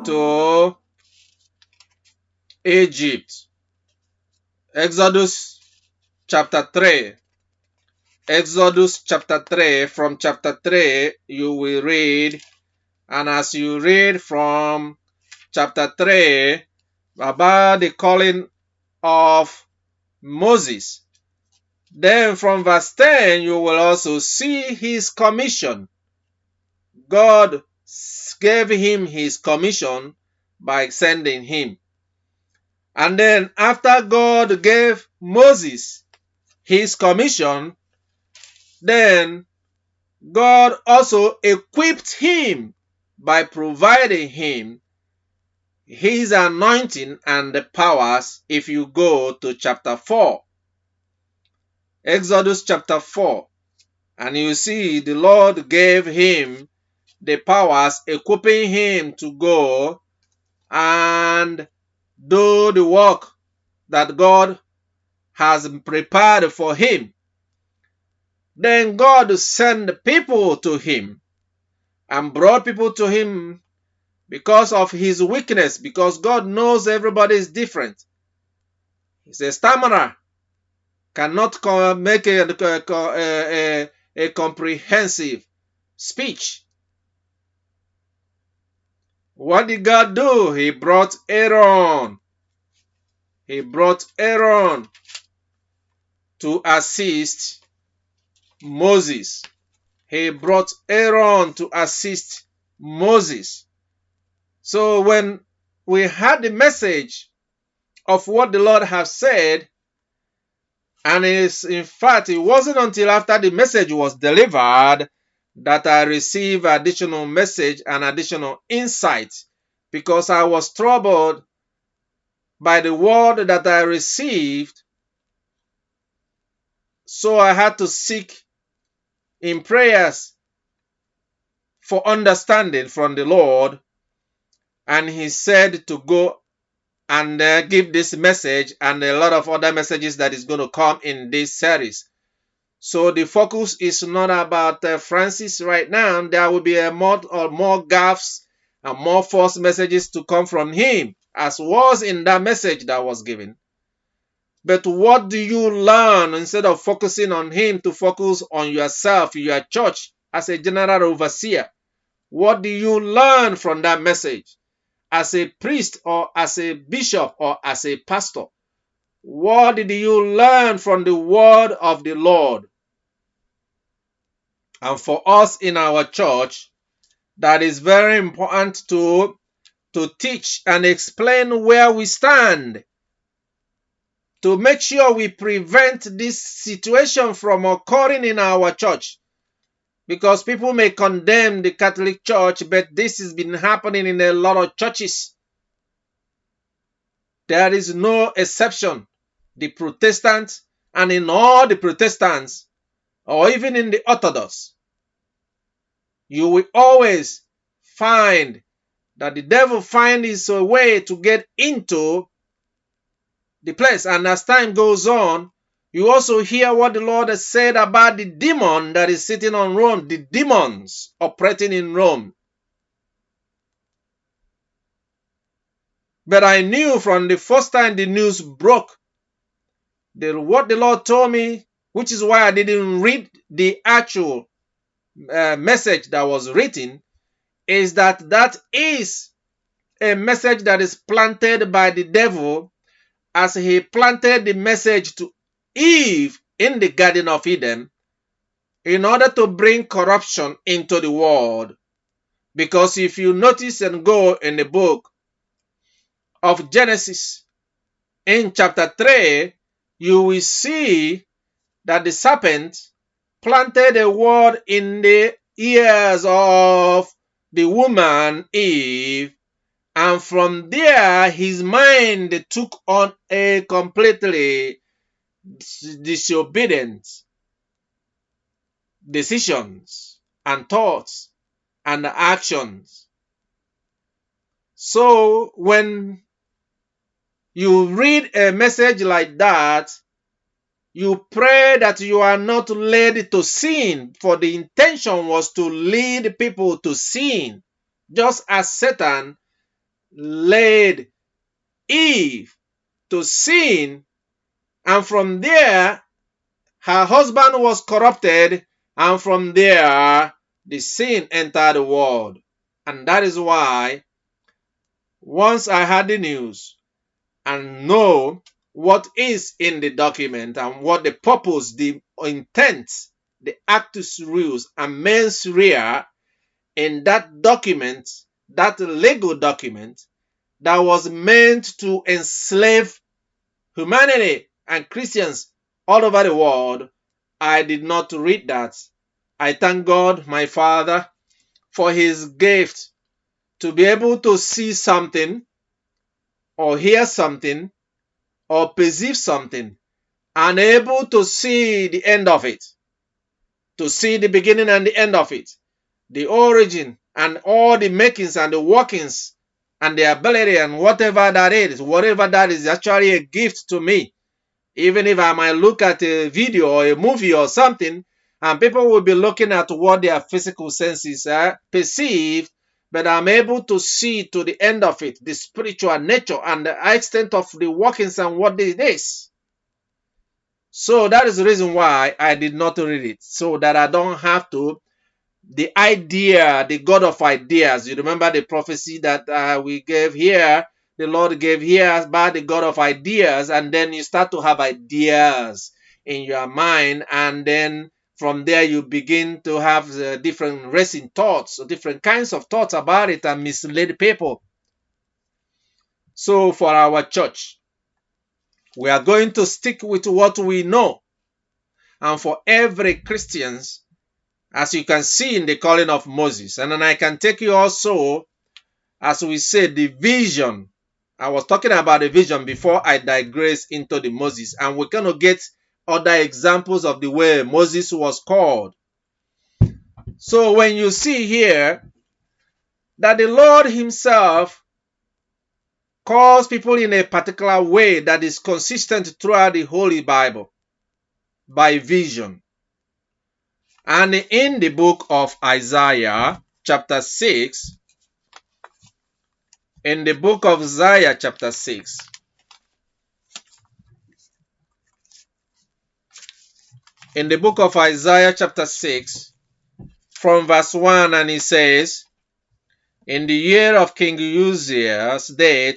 to Egypt. Exodus chapter 3. Exodus chapter 3. From chapter 3, you will read, and as you read from chapter 3 about the calling of Moses, then from verse 10, you will also see his commission. God gave him his commission by sending him. And then after God gave Moses his commission, then God also equipped him by providing him his anointing and the powers. If you go to chapter 4, Exodus chapter 4, and you see the Lord gave him the powers, equipping him to go and do the work that God has prepared for him. Then God sent people to him and brought people to him because of his weakness, because God knows everybody is different. He's a stammerer, cannot make a comprehensive speech. What did God do? He brought Aaron. He brought Aaron to assist Moses. He brought Aaron to assist Moses. So when we had the message of what the Lord has said, and in fact, it wasn't until after the message was delivered that I received additional message and additional insight, because I was troubled by the word that I received. So I had to seek in prayers for understanding from the Lord, and he said to go and give this message and a lot of other messages that is going to come in this series. So the focus is not about Francis right now. There will be more gaps and more false messages to come from him, as was in that message that was given. But what do you learn instead of focusing on him to focus on yourself, your church, as a general overseer? What do you learn from that message? As a priest or as a bishop or as a pastor, what did you learn from the word of the Lord? And for us in our church, that is very important to teach and explain where we stand, to make sure we prevent this situation from occurring in our church. Because people may condemn the Catholic Church, but this has been happening in a lot of churches. There is no exception. The Protestants, and in all the Protestants, or even in the Orthodox, you will always find that the devil finds a way to get into the place. And as time goes on, you also hear what the Lord has said about the demon that is sitting on Rome, the demons operating in Rome. But I knew from the first time the news broke, what the Lord told me, which is why I didn't read the actual message that was written, is that is a message that is planted by the devil, as he planted the message to Eve in the Garden of Eden, in order to bring corruption into the world. Because if you notice and go in the book of Genesis, in chapter 3, you will see that the serpent planted a word in the ears of the woman Eve, and from there his mind took on a completely disobedient decisions and thoughts and actions. So when you read a message like that, You pray that you are not led to sin, for the intention was to lead people to sin, just as Satan led Eve to sin, and from there her husband was corrupted, and from there the sin entered the world. And that is why once I had the news and know what is in the document and what the purpose, the intent, the actus reus and mens rea in that document, that legal document that was meant to enslave humanity and Christians all over the world, I did not read that. I thank God, my Father, for his gift to be able to see something or hear something or perceive something and able to see the end of it, to see the beginning and the end of it, the origin and all the makings and the workings and the ability and whatever that is actually a gift to me. Even if I might look at a video or a movie or something, and people will be looking at what their physical senses perceive, but I'm able to see to the end of it, the spiritual nature and the extent of the workings and what it is. So that is the reason why I did not read it, so that I don't have to. The idea, the God of ideas. You remember the prophecy that we gave here, the Lord gave here about the God of ideas, and then you start to have ideas in your mind, and then from there you begin to have different racing thoughts, different kinds of thoughts about it, and mislead people. So for our church, we are going to stick with what we know. And for every Christian, as you can see in the calling of Moses, and then I can take you also, as we said, the vision. I was talking about the vision before I digress into the Moses, and we're going to get other examples of the way Moses was called. So when you see here that the Lord himself calls people in a particular way that is consistent throughout the Holy Bible by vision. And in the book of Isaiah chapter 6, in the book of Isaiah chapter 6, in the book of Isaiah chapter 6, from verse 1, and he says, in the year of King Uzziah's death,